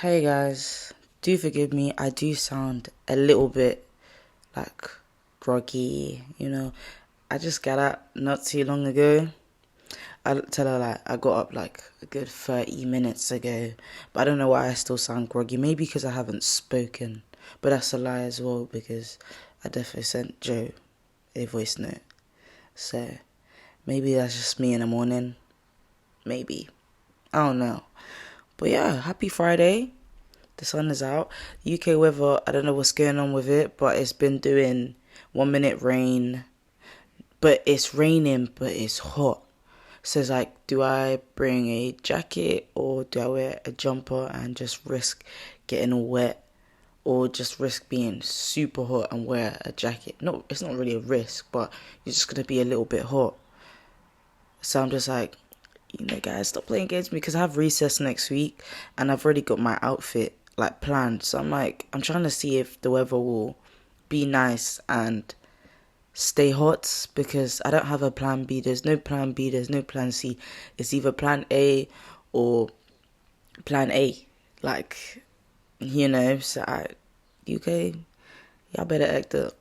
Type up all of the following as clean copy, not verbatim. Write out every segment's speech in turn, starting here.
Hey guys, do forgive me, I do sound a little bit like groggy, I just got up not too long ago. I tell her like I got up like a good 30 minutes ago, but I don't know why I still sound groggy. Maybe because I haven't spoken, but that's a lie as well because I definitely sent Joe a voice note. So maybe that's just me in the morning. Maybe. I don't know. But yeah, happy Friday. The sun is out. UK weather, I don't know what's going on with it, but it's been doing 1 minute rain, but it's raining, but it's hot. So it's like, do I bring a jacket or do I wear a jumper and just risk getting all wet, or just risk being super hot and wear a jacket? No, it's not really a risk, but you're just going to be a little bit hot. So I'm just like, guys, stop playing games with me because I have recess next week and I've already got my outfit like planned. So I'm like, I'm trying to see if the weather will be nice and stay hot because I don't have a plan B. There's no plan B, there's no plan C. It's either plan A or plan A. Like, so UK, y'all better act up.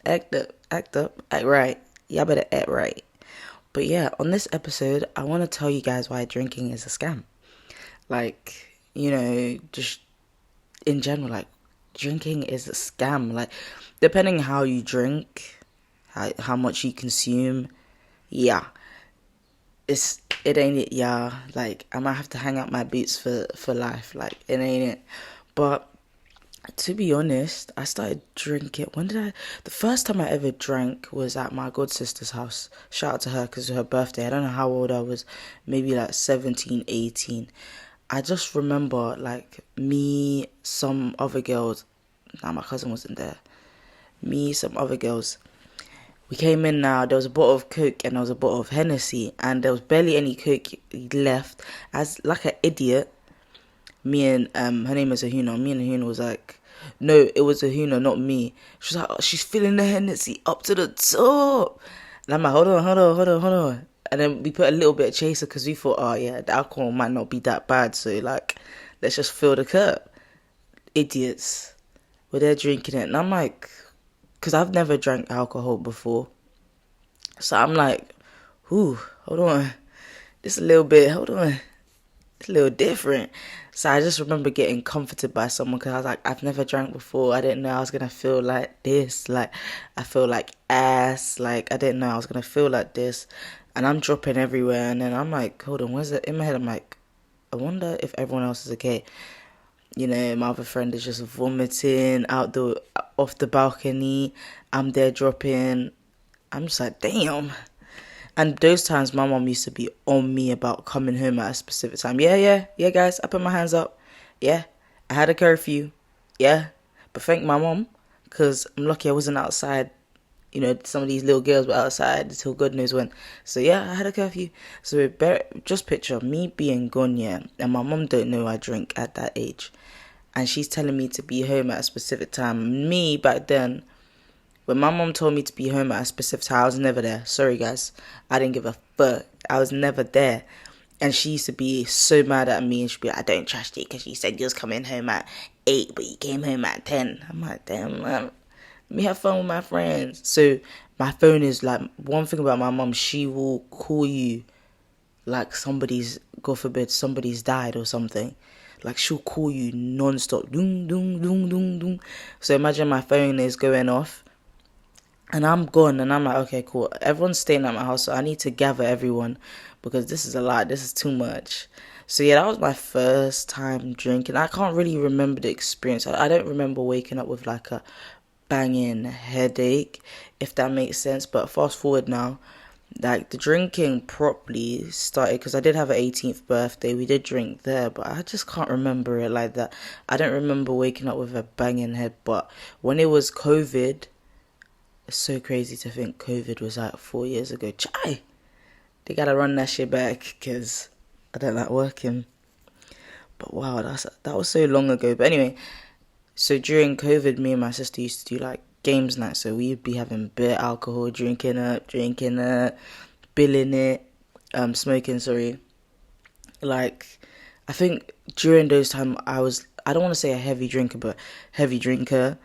Act up, act right. Y'all better act right. But yeah, on this episode, I want to tell you guys why drinking is a scam. Like, just in general, like, drinking is a scam. Like, depending how you drink, how much you consume, yeah, it ain't it, yeah. Like, I might have to hang up my boots for life. Like, it ain't it. But to be honest, I started drinking. The first time I ever drank was at my god sister's house. Shout out to her because it was her birthday. I don't know how old I was. Maybe like 17, 18. I just remember like me, some other girls. Nah, my cousin wasn't there. Me, some other girls. We came in now. There was a bottle of Coke and there was a bottle of Hennessy. And there was barely any Coke left. As like an idiot, me and her name is Ahuna. Me and Ahuna was like, no, it was Ahuna, not me. She was like, oh, she's filling the Hennessy up to the top. And I'm like, hold on. And then we put a little bit of chaser because we thought, oh yeah, the alcohol might not be that bad. So like, let's just fill the cup. Idiots. We're there drinking it. And I'm like, because I've never drank alcohol before. So I'm like, hold on. This a little bit, hold on. It's a little different. So I just remember getting comforted by someone because I was like, I've never drank before. I didn't know I was going to feel like this. Like, I feel like ass. Like, I didn't know I was going to feel like this. And I'm dropping everywhere. And then I'm like, hold on, where's it? In my head, I'm like, I wonder if everyone else is okay. My other friend is just vomiting off the balcony. I'm there dropping. I'm just like, damn. And those times my mom used to be on me about coming home at a specific time. Yeah, guys, I put my hands up. Yeah, I had a curfew. Yeah, but thank my mom, because I'm lucky I wasn't outside. Some of these little girls were outside until God knows when. So yeah, I had a curfew. So just picture me being gone, yeah, and my mom don't know I drink at that age. And she's telling me to be home at a specific time. Me, back then, when my mom told me to be home at a specific time, I was never there. Sorry, guys. I didn't give a fuck. I was never there. And she used to be so mad at me. And she'd be like, I don't trust you because you said you was coming home at 8, but you came home at 10. I'm like, damn, man. Let me have fun with my friends. So my phone is like, one thing about my mom, she will call you like God forbid, somebody's died or something. Like, she'll call you non-stop. Doom, doom, doom, doom, doom. So imagine my phone is going off. And I'm gone, and I'm like, okay, cool. Everyone's staying at my house, so I need to gather everyone because this is a lot. This is too much. So yeah, that was my first time drinking. I can't really remember the experience. I don't remember waking up with like a banging headache, if that makes sense. But fast forward now, like the drinking properly started because I did have an 18th birthday. We did drink there, but I just can't remember it like that. I don't remember waking up with a banging head. But when it was COVID, it's so crazy to think COVID was like 4 years ago. Chai! They gotta run that shit back because I don't like working. But wow, that was so long ago. But anyway, so during COVID, me and my sister used to do like games night. So we'd be having beer, alcohol, drinking it, billing it, smoking, sorry. Like, I think during those times I don't want to say a heavy drinker, but heavy drinker,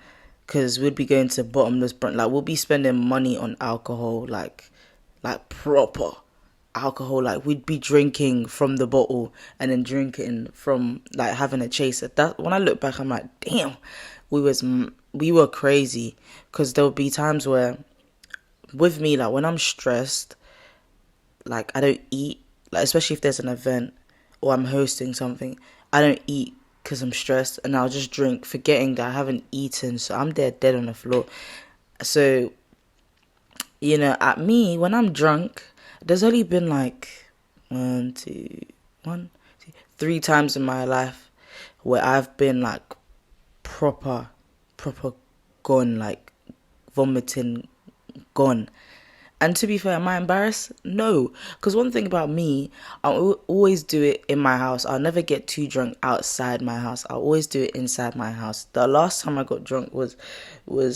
because we'd be going to bottomless brunch. Like, we'll be spending money on alcohol, like proper alcohol. Like, we'd be drinking from the bottle and then drinking from, like, having a chaser. That, when I look back, I'm like, damn, we were crazy. Because there would be times where, with me, like, when I'm stressed, like, I don't eat, like, especially if there's an event or I'm hosting something, I don't eat because I'm stressed, and I'll just drink, forgetting that I haven't eaten, so I'm there dead on the floor. So, at me, when I'm drunk, there's only been like one, two, 3 times in my life where I've been like proper gone, like vomiting, gone. And to be fair, am I embarrassed? No. Because one thing about me, I'll always do it in my house. I'll never get too drunk outside my house. I'll always do it inside my house. The last time I got drunk was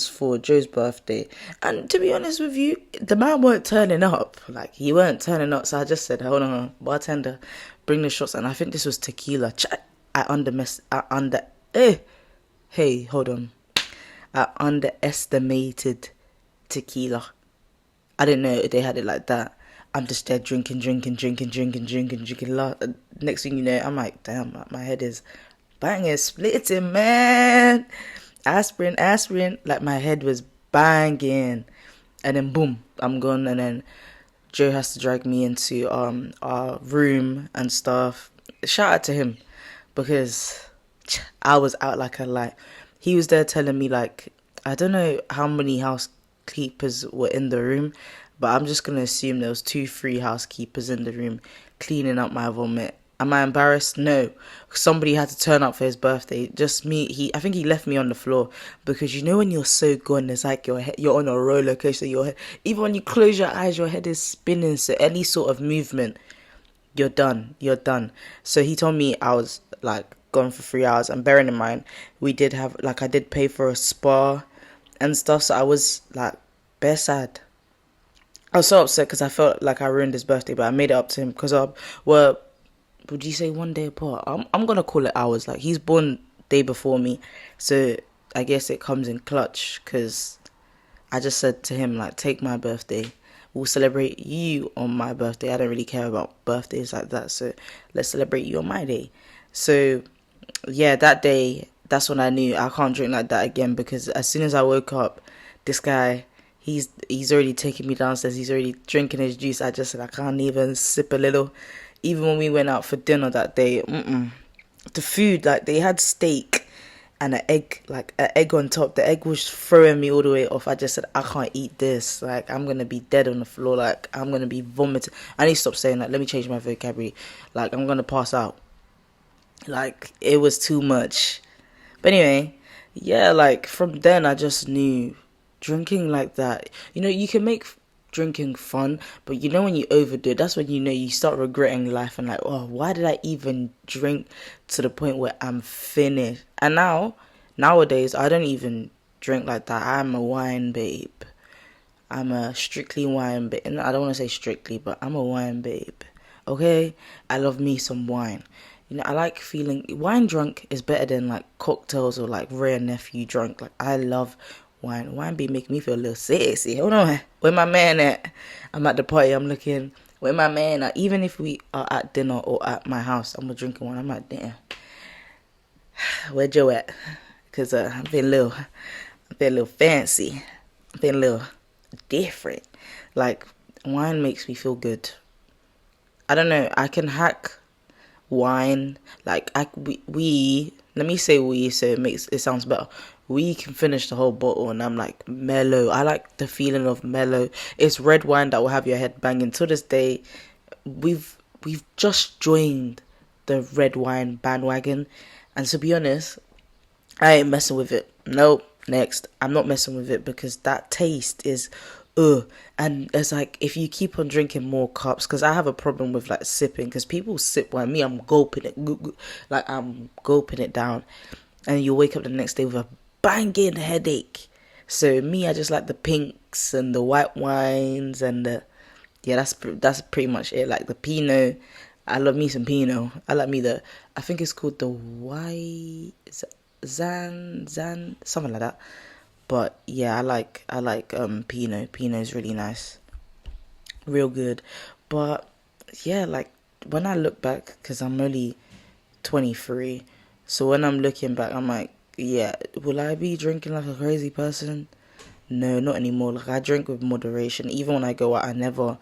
for Joe's birthday. And to be honest with you, the man weren't turning up. Like, he weren't turning up. So I just said, hold on, bartender, bring the shots. And I think this was tequila. Hey, hold on. I underestimated tequila. I didn't know they had it like that. I'm just there drinking. Next thing you know, I'm like, damn, my head is banging, splitting, man. Aspirin. Like, my head was banging. And then, boom, I'm gone. And then Joe has to drag me into our room and stuff. Shout out to him, because I was out like a light. He was there telling me, like, I don't know how many housekeepers were in the room, but I'm just going to assume there was 2-3 housekeepers in the room cleaning up my vomit. Am I embarrassed? No. Somebody had to turn up for his birthday. Just me. I think he left me on the floor, because when you're so gone, it's like you're on a roller coaster. Your head, even when you close your eyes, your head is spinning. So any sort of movement, you're done. So he told me I was like gone for 3 hours. And bearing in mind, we did have, like, I did pay for a spa and stuff, so I was like bare sad. I was so upset because I felt like I ruined his birthday, but I made it up to him because we're, would you say, 1 day apart? I'm gonna call it hours. Like, he's born day before me, so I guess it comes in clutch, because I just said to him, like, take my birthday, we'll celebrate you on my birthday. I don't really care about birthdays like that, so let's celebrate you on my day. So yeah, that day, that's when I knew I can't drink like that again, because as soon as I woke up, this guy, he's already taking me downstairs. He's already drinking his juice. I just said, I can't even sip a little. Even when we went out for dinner that day, the food, like, they had steak and an egg on top. The egg was throwing me all the way off. I just said, I can't eat this. Like, I'm going to be dead on the floor. Like, I'm going to be vomiting. I need to stop saying that. Let me change my vocabulary. Like, I'm going to pass out. Like, it was too much. But anyway, yeah, like, from then I just knew drinking like that, you can make drinking fun, but when you overdo it, that's when you start regretting life, and like, oh, why did I even drink to the point where I'm finished? And nowadays, I don't even drink like that. I'm a wine babe. I'm a strictly wine babe. And I don't want to say strictly, but I'm a wine babe. Okay? I love me some wine. I like feeling wine drunk is better than like cocktails or like rare nephew drunk. Like, I love wine. Wine be making me feel a little sexy. Hold on. Where my man at? I'm at the party. I'm looking. Where my man at? Even if we are at dinner or at my house, I'm drinking wine. I'm like, damn. Where Joe at? Because I'm feeling a little fancy. I'm feeling a little different. Like, wine makes me feel good. I don't know. I can hack wine. Like, let me say we, so it sounds better. We can finish the whole bottle and I'm like mellow. I like the feeling of mellow. It's red wine that will have your head banging. To this day, we've just joined the red wine bandwagon, and to be honest, I ain't messing with it. Nope. Next, I'm not messing with it, because that taste is and it's like, if you keep on drinking more cups, because I have a problem with like sipping, because people sip wine, me, I'm gulping it, like I'm gulping it down, and you wake up the next day with a banging headache. So me, I just like the pinks and the white wines, and that's pretty much it. Like the Pinot, I love me some Pinot. I like me the I think it's called the Zan, something like that. But yeah, I like Pinot. Pinot is really nice, real good. But yeah, like when I look back, because I'm only 23, so when I'm looking back, I'm like, yeah, will I be drinking like a crazy person? No, not anymore. Like I drink with moderation. Even when I go out, I never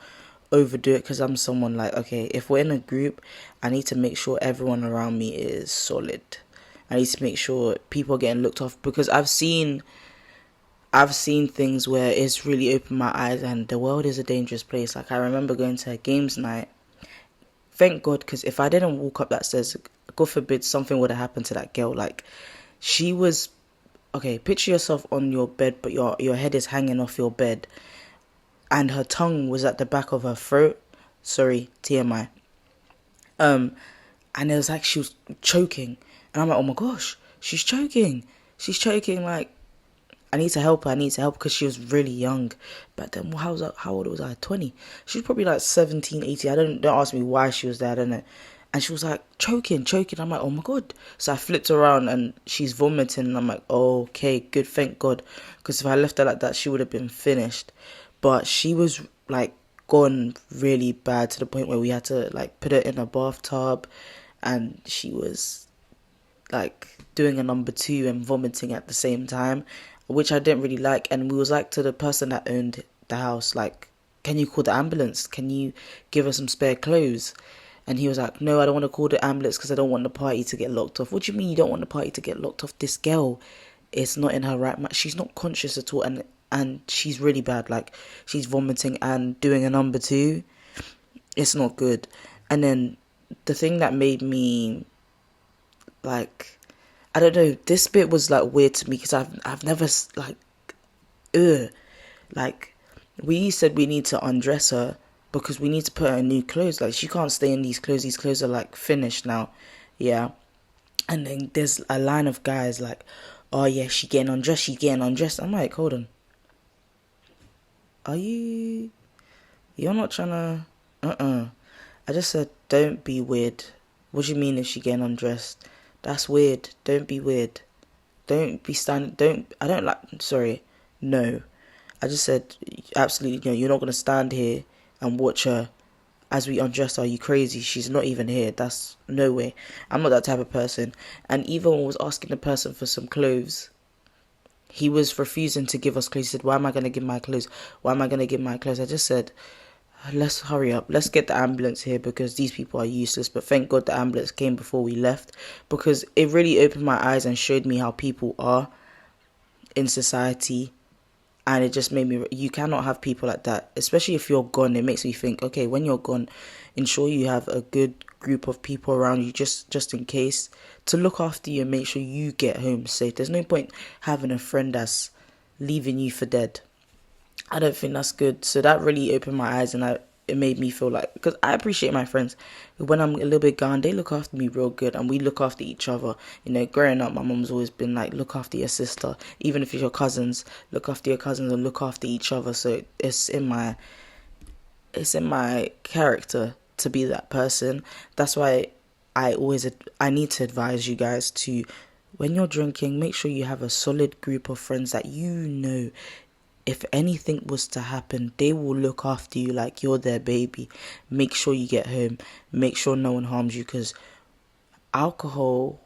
overdo it because I'm someone like, okay, if we're in a group, I need to make sure everyone around me is solid. I need to make sure people are getting looked off because I've seen things where it's really opened my eyes and the world is a dangerous place. Like I remember going to a games night. Thank God, because if I didn't walk up that stairs, God forbid something would have happened to that girl. Like she was okay. Picture yourself on your bed, but your head is hanging off your bed, and her tongue was at the back of her throat. Sorry, TMI. Um, and it was like she was choking, and I'm like, oh my gosh, she's choking. She's choking. Like I need to help her. I need to help because she was really young. But then how old was I? 20. She was probably like 17, 18. Don't ask me why she was there. I don't know. And she was like choking. I'm like, oh my God. So I flipped around and she's vomiting. And I'm like, oh, okay, good. Thank God. Because if I left her like that, she would have been finished. But she was like gone really bad to the point where we had to like put her in a bathtub. And she was like doing a number two and vomiting at the same time, which I didn't really like. And we was like to the person that owned the house, like, can you call the ambulance? Can you give us some spare clothes? And he was like, no, I don't want to call the ambulance because I don't want the party to get locked off. What do you mean you don't want the party to get locked off? This girl is not in her right mind. She's not conscious at all, and she's really bad. Like she's vomiting and doing a number two. It's not good. And then the thing that made me like, I don't know, this bit was like weird to me because I've never like, like we said we need to undress her because we need to put her in new clothes. Like she can't stay in these clothes. These clothes are like finished now, yeah. And then there's a line of guys like, oh yeah, she getting undressed. She getting undressed. I'm like, hold on, are you? You're not trying to. I just said don't be weird. What do you mean if she getting undressed? That's weird. Don't be weird. Don't be standing. I don't like. Sorry. No. I just said absolutely no. You're not gonna stand here and watch her as we undress her. Are you crazy? She's not even here. That's no way. I'm not that type of person. And even when I was asking the person for some clothes, he was refusing to give us clothes. He said, why am I gonna give my clothes? Why am I gonna give my clothes? I just said, let's hurry up. Let's get the ambulance here because these people are useless. But thank God the ambulance came before we left because it really opened my eyes and showed me how people are in society. And it just made me, you cannot have people like that, especially if you're gone. It makes me think, okay, when you're gone, ensure you have a good group of people around you just in case to look after you and make sure you get home safe. There's no point having a friend that's leaving you for dead. I don't think that's good. So that really opened my eyes and it made me feel like, because I appreciate my friends. When I'm a little bit gone, they look after me real good and we look after each other. You know, growing up, my mum's always been like, look after your sister. Even if it's your cousins, look after your cousins and look after each other. So it's in my character to be that person. That's why I need to advise you guys to, when you're drinking, make sure you have a solid group of friends that you know if anything was to happen, they will look after you like you're their baby. Make sure you get home. Make sure no one harms you because alcohol,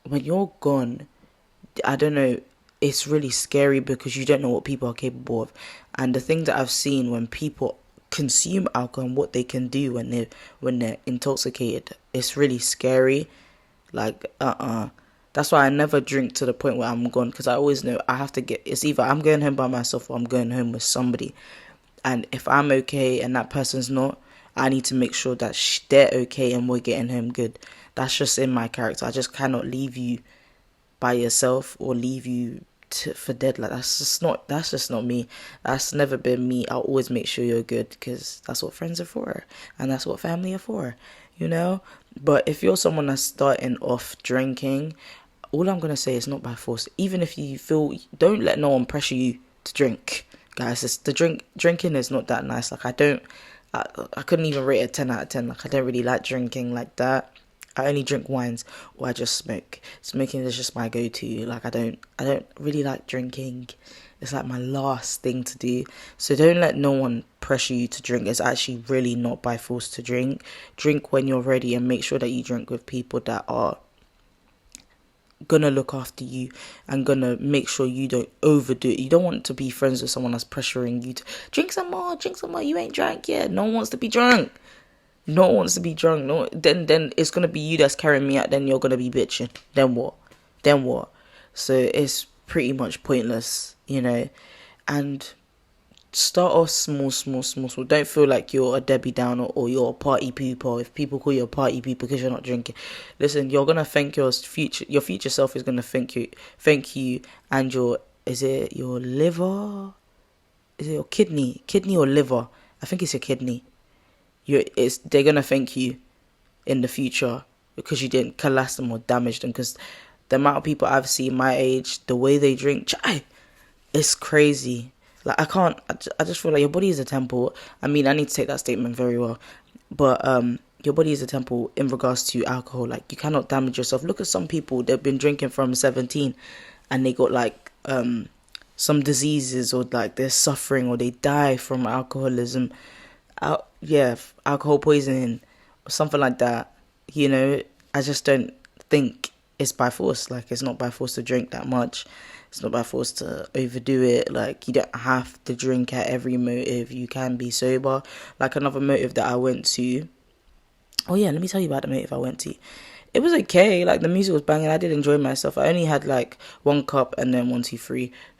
when you're gone, I don't know, it's really scary because you don't know what people are capable of. And the thing that I've seen when people consume alcohol and what they can do when they're intoxicated, it's really scary. Like, That's why I never drink to the point where I'm gone because I always know I have to it's either I'm going home by myself or I'm going home with somebody. And if I'm okay and that person's not, I need to make sure that they're okay and we're getting home good. That's just in my character. I just cannot leave you by yourself or leave you for dead. Like that's just not me. That's never been me. I'll always make sure you're good because that's what friends are for and that's what family are for, you know. But if you're someone that's starting off drinking, all I'm going to say is not by force. Even if you feel, don't let no one pressure you to drink, guys. Drinking is not that nice. Like I couldn't even rate a 10 out of 10. Like I don't really like drinking like that. I only drink wines or I just smoke. Smoking is just my go-to. Like I don't really like drinking. It's like my last thing to do. So don't let no one pressure you to drink. It's actually really not by force to drink. Drink when you're ready, and make sure that you drink with people that are gonna look after you and gonna make sure you don't overdo it. You don't want to be friends with someone that's pressuring you to drink some more, you ain't drunk yet. No one wants to be drunk. No one wants to be drunk. No, then it's gonna be you that's carrying me out. Then you're gonna be bitching. Then what? So it's pretty much pointless, and start off small. Don't feel like you're a Debbie Downer or you're a party pooper. If people call you a party pooper because you're not drinking, listen, you're gonna thank your future self is gonna thank you, and is it your liver? Is it your kidney or liver? I think it's your kidney. They're gonna thank you in the future because you didn't collapse them or damage them. Because the amount of people I've seen my age, the way they drink, it's crazy. Like I just feel like your body is a temple. I mean, I need to take that statement very well, but your body is a temple in regards to alcohol. Like you cannot damage yourself. Look at some people, they've been drinking from 17 and they got like some diseases, or like they're suffering, or they die from alcoholism. Alcohol poisoning or something like that. I just don't think it's by force. Like, it's not by force to drink that much. It's not by force to overdo it. Like, you don't have to drink at every motive. You can be sober. Like, another motive that I went to. Oh yeah, let me tell you about the motive I went to. It was okay. Like, the music was banging. I did enjoy myself. I only had like 1 cup and then 1, 2,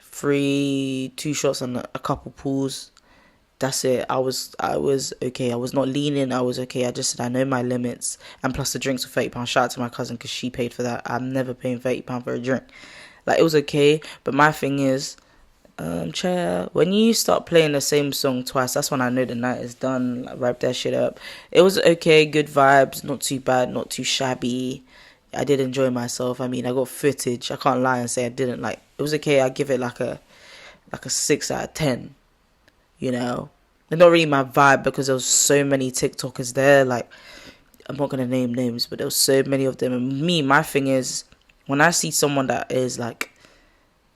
3, 2 shots and a couple pulls. That's it. I was okay. I was not leaning. I was okay. I just said I know my limits. And plus the drinks were £30. Shout out to my cousin because she paid for that. I'm never paying £30 for a drink. Like, it was okay. But my thing is, when you start playing the same song twice, that's when I know the night is done. Like, wrap that shit up. It was okay. Good vibes. Not too bad. Not too shabby. I did enjoy myself. I mean, I got footage. I can't lie and say I didn't. Like, it was okay. I give it like a 6 out of 10. Not really my vibe because there was so many TikTokers there. Like, I'm not gonna name names, but there was so many of them. And my thing is, when I see someone that is like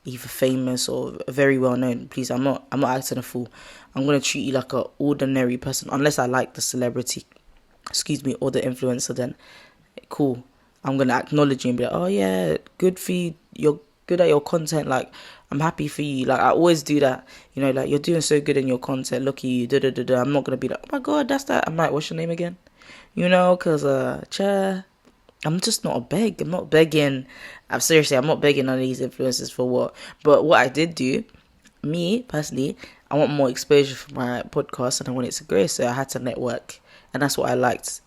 either famous or very well known, please, I'm not acting a fool. I'm gonna treat you like an ordinary person, unless I like the celebrity, or the influencer. Then cool, I'm gonna acknowledge you and be like, oh yeah, good for you. You're good at your content. Like, I'm happy for you. Like, I always do that. Like, you're doing so good in your content. Look at you. I'm not gonna be like, oh my god, that's that. I'm like, what's your name again? Because I'm just not a beg. I'm not begging. I'm not begging on these influencers for what. But what I did do, me personally, I want more exposure for my podcast and I want it to grow. So I had to network, and that's what I liked,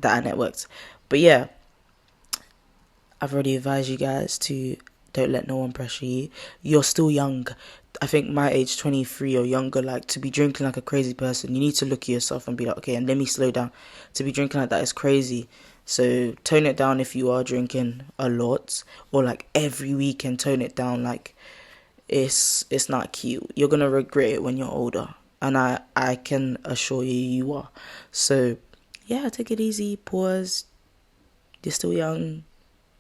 that I networked. But yeah, I've already advised you guys to don't let no one pressure you. You're still young. I think my age, 23 or younger, like, to be drinking like a crazy person, you need to look at yourself and be like, okay, and let me slow down. To be drinking like that is crazy. So tone it down if you are drinking a lot, or like every weekend, tone it down. Like, it's not cute. You're gonna regret it when you're older, and I can assure you are. So yeah, take it easy. Pause. You're still young.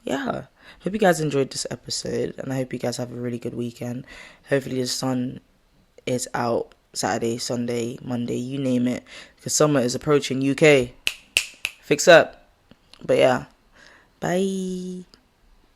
Yeah. Hope you guys enjoyed this episode, and I hope you guys have a really good weekend. Hopefully the sun is out Saturday, Sunday, Monday, you name it, because summer is approaching. UK, fix up. But yeah, bye.